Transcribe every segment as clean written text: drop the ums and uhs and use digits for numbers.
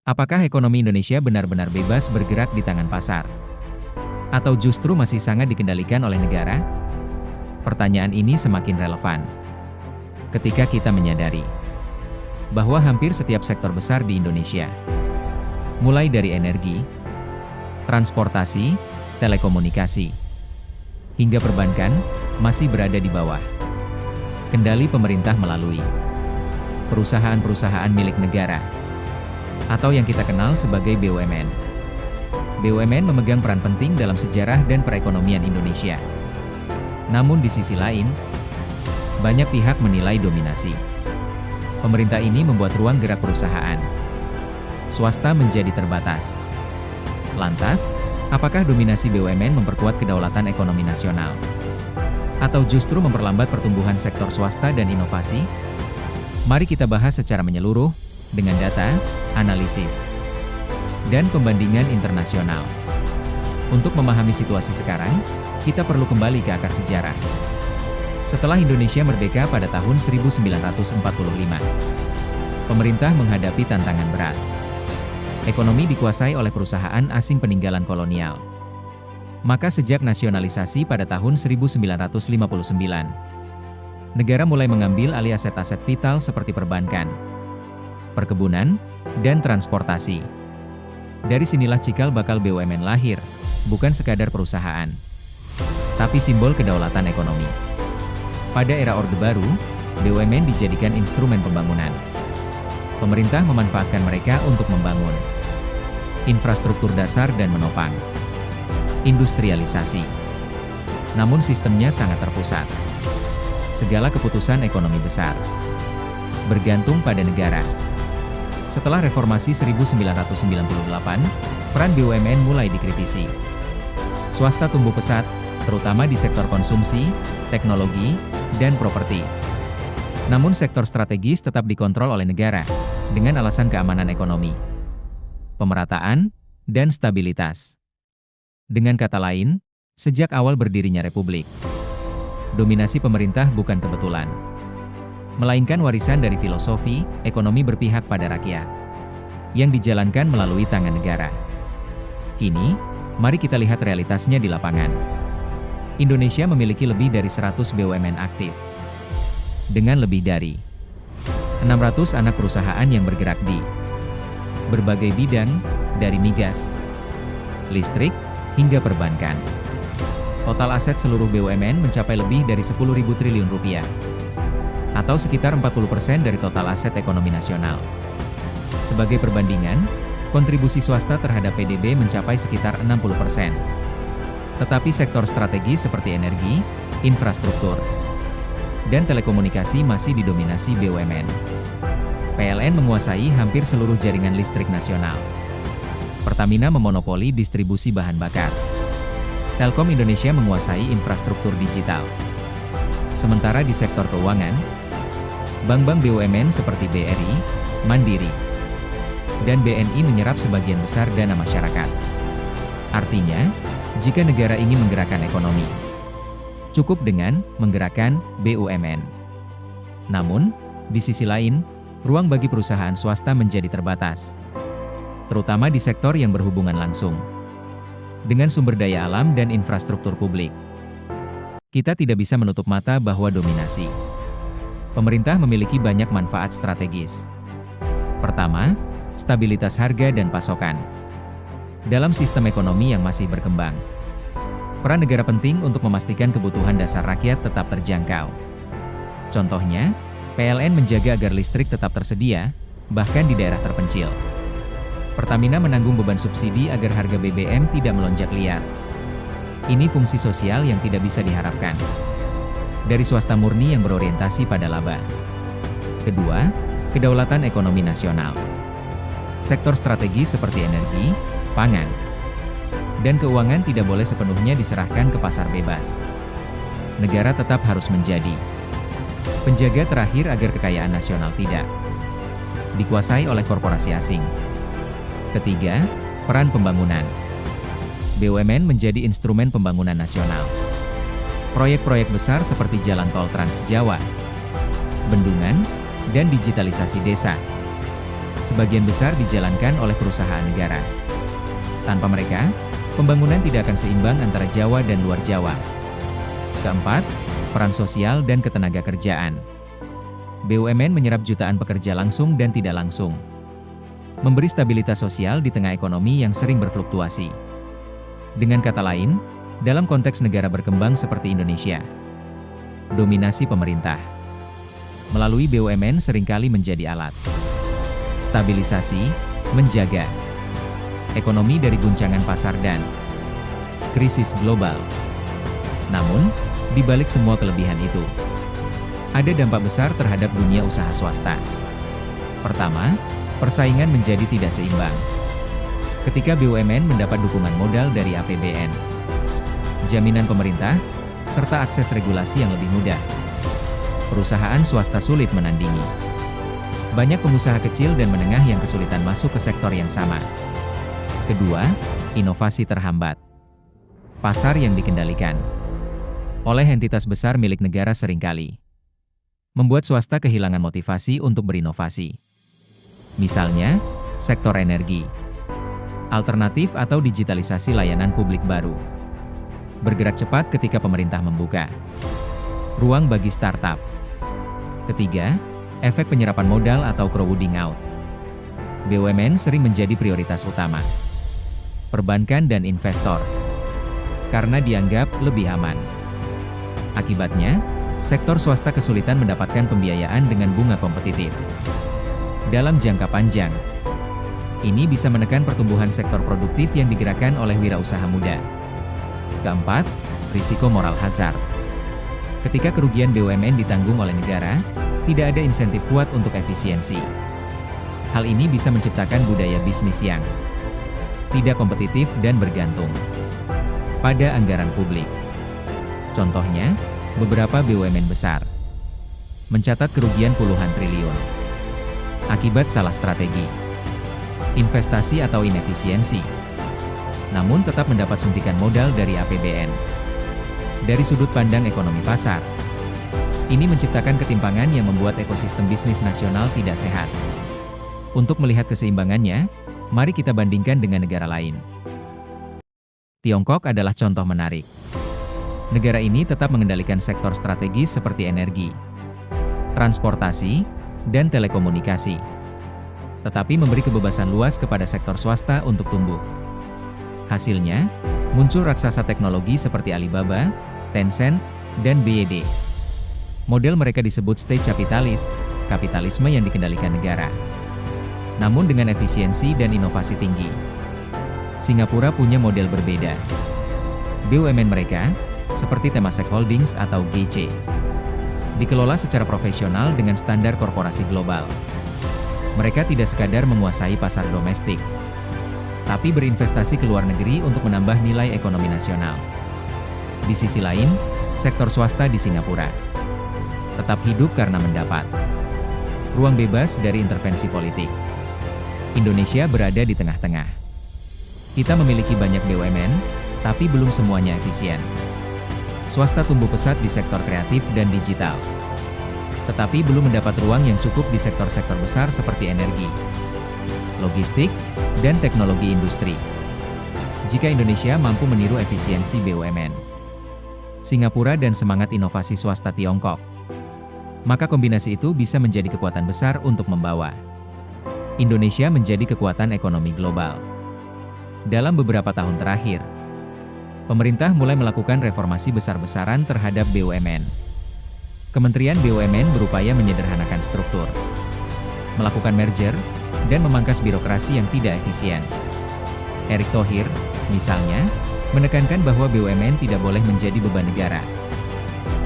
Apakah ekonomi Indonesia benar-benar bebas bergerak di tangan pasar? Atau justru masih sangat dikendalikan oleh negara? Pertanyaan ini semakin relevan ketika kita menyadari bahwa hampir setiap sektor besar di Indonesia, mulai dari energi, transportasi, telekomunikasi, hingga perbankan, masih berada di bawah kendali pemerintah melalui perusahaan-perusahaan milik negara, atau yang kita kenal sebagai BUMN. BUMN memegang peran penting dalam sejarah dan perekonomian Indonesia. Namun di sisi lain, banyak pihak menilai dominasi pemerintah ini membuat ruang gerak perusahaan swasta menjadi terbatas. Lantas, apakah dominasi BUMN memperkuat kedaulatan ekonomi nasional? Atau justru memperlambat pertumbuhan sektor swasta dan inovasi? Mari kita bahas secara menyeluruh, dengan data, analisis, dan pembandingan internasional. Untuk memahami situasi sekarang, kita perlu kembali ke akar sejarah. Setelah Indonesia merdeka pada tahun 1945, pemerintah menghadapi tantangan berat. Ekonomi dikuasai oleh perusahaan asing peninggalan kolonial. Maka sejak nasionalisasi pada tahun 1959, negara mulai mengambil alih aset-aset vital seperti perbankan, perkebunan, dan transportasi. Dari sinilah cikal bakal BUMN lahir, bukan sekadar perusahaan, tapi simbol kedaulatan ekonomi. Pada era Orde Baru, BUMN dijadikan instrumen pembangunan. Pemerintah memanfaatkan mereka untuk membangun infrastruktur dasar dan menopang industrialisasi. Namun sistemnya sangat terpusat. Segala keputusan ekonomi besar bergantung pada negara. Setelah reformasi 1998, peran BUMN mulai dikritisi. Swasta tumbuh pesat, terutama di sektor konsumsi, teknologi, dan properti. Namun sektor strategis tetap dikontrol oleh negara, dengan alasan keamanan ekonomi, pemerataan, dan stabilitas. Dengan kata lain, sejak awal berdirinya Republik, dominasi pemerintah bukan kebetulan, melainkan warisan dari filosofi ekonomi berpihak pada rakyat, yang dijalankan melalui tangan negara. Kini, mari kita lihat realitasnya di lapangan. Indonesia memiliki lebih dari 100 BUMN aktif, dengan lebih dari 600 anak perusahaan yang bergerak di berbagai bidang, dari migas, listrik, hingga perbankan. Total aset seluruh BUMN mencapai lebih dari 10.000 triliun rupiah, atau sekitar 40% dari total aset ekonomi nasional. Sebagai perbandingan, kontribusi swasta terhadap PDB mencapai sekitar 60%. Tetapi sektor strategis seperti energi, infrastruktur, dan telekomunikasi masih didominasi BUMN. PLN menguasai hampir seluruh jaringan listrik nasional. Pertamina memonopoli distribusi bahan bakar. Telkom Indonesia menguasai infrastruktur digital. Sementara di sektor keuangan, bank-bank BUMN seperti BRI, Mandiri, dan BNI menyerap sebagian besar dana masyarakat. Artinya, jika negara ingin menggerakkan ekonomi, cukup dengan menggerakkan BUMN. Namun, di sisi lain, ruang bagi perusahaan swasta menjadi terbatas, terutama di sektor yang berhubungan langsung dengan sumber daya alam dan infrastruktur publik. Kita tidak bisa menutup mata bahwa dominasi pemerintah memiliki banyak manfaat strategis. Pertama, stabilitas harga dan pasokan. Dalam sistem ekonomi yang masih berkembang, peran negara penting untuk memastikan kebutuhan dasar rakyat tetap terjangkau. Contohnya, PLN menjaga agar listrik tetap tersedia, bahkan di daerah terpencil. Pertamina menanggung beban subsidi agar harga BBM tidak melonjak liar. Ini fungsi sosial yang tidak bisa diharapkan dari swasta murni yang berorientasi pada laba. Kedua, kedaulatan ekonomi nasional. Sektor strategis seperti energi, pangan, dan keuangan tidak boleh sepenuhnya diserahkan ke pasar bebas. Negara tetap harus menjadi penjaga terakhir agar kekayaan nasional tidak dikuasai oleh korporasi asing. Ketiga, peran pembangunan. BUMN menjadi instrumen pembangunan nasional. Proyek-proyek besar seperti Jalan Tol Trans Jawa, bendungan, dan digitalisasi desa Sebagian besar dijalankan oleh perusahaan negara. Tanpa mereka, pembangunan tidak akan seimbang antara Jawa dan luar Jawa. Keempat, peran sosial dan ketenagakerjaan. BUMN menyerap jutaan pekerja langsung dan tidak langsung, memberi stabilitas sosial di tengah ekonomi yang sering berfluktuasi. Dengan kata lain, dalam konteks negara berkembang seperti Indonesia, dominasi pemerintah melalui BUMN seringkali menjadi alat stabilisasi, menjaga ekonomi dari guncangan pasar dan krisis global. Namun, di balik semua kelebihan itu, ada dampak besar terhadap dunia usaha swasta. Pertama, persaingan menjadi tidak seimbang. Ketika BUMN mendapat dukungan modal dari APBN, jaminan pemerintah, serta akses regulasi yang lebih mudah, perusahaan swasta sulit menandingi. Banyak pengusaha kecil dan menengah yang kesulitan masuk ke sektor yang sama. Kedua, inovasi terhambat. Pasar yang dikendalikan oleh entitas besar milik negara seringkali membuat swasta kehilangan motivasi untuk berinovasi. Misalnya, sektor energi, alternatif atau digitalisasi layanan publik baru bergerak cepat ketika pemerintah membuka ruang bagi startup. Ketiga, efek penyerapan modal atau crowding out. BUMN sering menjadi prioritas utama perbankan dan investor karena dianggap lebih aman. Akibatnya, sektor swasta kesulitan mendapatkan pembiayaan dengan bunga kompetitif. Dalam jangka panjang, ini bisa menekan pertumbuhan sektor produktif yang digerakkan oleh wirausaha muda. Keempat, risiko moral hazard. Ketika kerugian BUMN ditanggung oleh negara, tidak ada insentif kuat untuk efisiensi. Hal ini bisa menciptakan budaya bisnis yang tidak kompetitif dan bergantung pada anggaran publik. Contohnya, beberapa BUMN besar mencatat kerugian puluhan triliun akibat salah strategi, investasi atau inefisiensi, namun tetap mendapat suntikan modal dari APBN. Dari sudut pandang ekonomi pasar, ini menciptakan ketimpangan yang membuat ekosistem bisnis nasional tidak sehat. Untuk melihat keseimbangannya, mari kita bandingkan dengan negara lain. Tiongkok adalah contoh menarik. Negara ini tetap mengendalikan sektor strategis seperti energi, transportasi, dan telekomunikasi, tetapi memberi kebebasan luas kepada sektor swasta untuk tumbuh. Hasilnya, muncul raksasa teknologi seperti Alibaba, Tencent, dan BYD. Model mereka disebut state capitalis, kapitalisme yang dikendalikan negara, namun dengan efisiensi dan inovasi tinggi. Singapura punya model berbeda. BUMN mereka, seperti Temasek Holdings atau GC, dikelola secara profesional dengan standar korporasi global. Mereka tidak sekadar menguasai pasar domestik, tapi berinvestasi ke luar negeri untuk menambah nilai ekonomi nasional. Di sisi lain, sektor swasta di Singapura tetap hidup karena mendapat ruang bebas dari intervensi politik. Indonesia berada di tengah-tengah. Kita memiliki banyak BUMN, tapi belum semuanya efisien. Swasta tumbuh pesat di sektor kreatif dan digital, tetapi belum mendapat ruang yang cukup di sektor-sektor besar seperti energi, logistik, dan teknologi industri. Jika Indonesia mampu meniru efisiensi BUMN Singapura dan semangat inovasi swasta Tiongkok, maka kombinasi itu bisa menjadi kekuatan besar untuk membawa Indonesia menjadi kekuatan ekonomi global. Dalam beberapa tahun terakhir, pemerintah mulai melakukan reformasi besar-besaran terhadap BUMN. Kementerian BUMN berupaya menyederhanakan struktur, melakukan merger, dan memangkas birokrasi yang tidak efisien. Erick Thohir, misalnya, menekankan bahwa BUMN tidak boleh menjadi beban negara,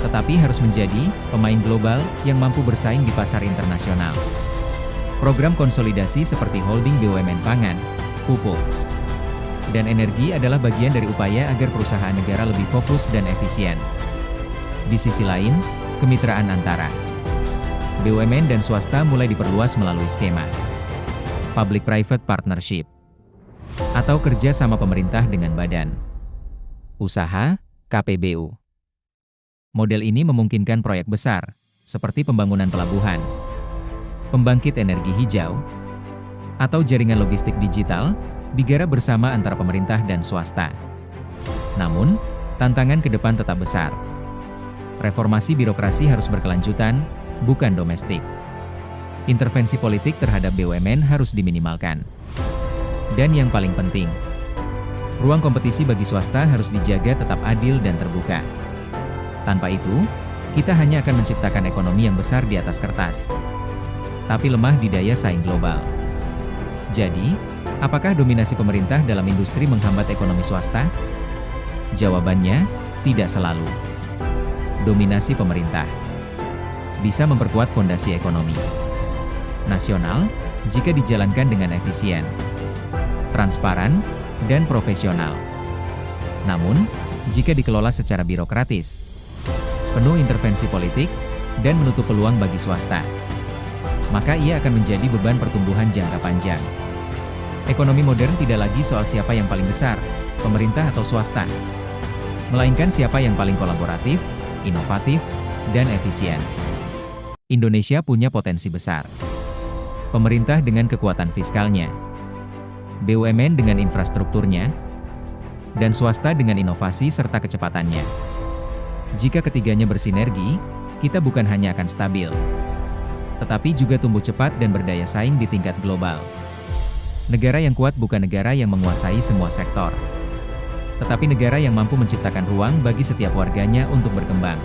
tetapi harus menjadi pemain global yang mampu bersaing di pasar internasional. Program konsolidasi seperti holding BUMN pangan, pupuk, dan energi adalah bagian dari upaya agar perusahaan negara lebih fokus dan efisien. Di sisi lain, kemitraan antara BUMN dan swasta mulai diperluas melalui skema Public-Private Partnership atau kerja sama pemerintah dengan badan usaha, KPBU. Model ini memungkinkan proyek besar, seperti pembangunan pelabuhan, pembangkit energi hijau, atau jaringan logistik digital, digarap bersama antara pemerintah dan swasta. Namun, tantangan ke depan tetap besar. Reformasi birokrasi harus berkelanjutan, bukan domestik. Intervensi politik terhadap BUMN harus diminimalkan. Dan yang paling penting, ruang kompetisi bagi swasta harus dijaga tetap adil dan terbuka. Tanpa itu, kita hanya akan menciptakan ekonomi yang besar di atas kertas, tapi lemah di daya saing global. Jadi, apakah dominasi pemerintah dalam industri menghambat ekonomi swasta? Jawabannya, tidak selalu. Dominasi pemerintah bisa memperkuat fondasi ekonomi nasional jika dijalankan dengan efisien, transparan, dan profesional. Namun, jika dikelola secara birokratis, penuh intervensi politik, dan menutup peluang bagi swasta, maka ia akan menjadi beban pertumbuhan jangka panjang. Ekonomi modern tidak lagi soal siapa yang paling besar, pemerintah atau swasta, melainkan siapa yang paling kolaboratif, inovatif, dan efisien. Indonesia punya potensi besar. Pemerintah dengan kekuatan fiskalnya, BUMN dengan infrastrukturnya, dan swasta dengan inovasi serta kecepatannya. Jika ketiganya bersinergi, kita bukan hanya akan stabil, tetapi juga tumbuh cepat dan berdaya saing di tingkat global. Negara yang kuat bukan negara yang menguasai semua sektor, tetapi negara yang mampu menciptakan ruang bagi setiap warganya untuk berkembang.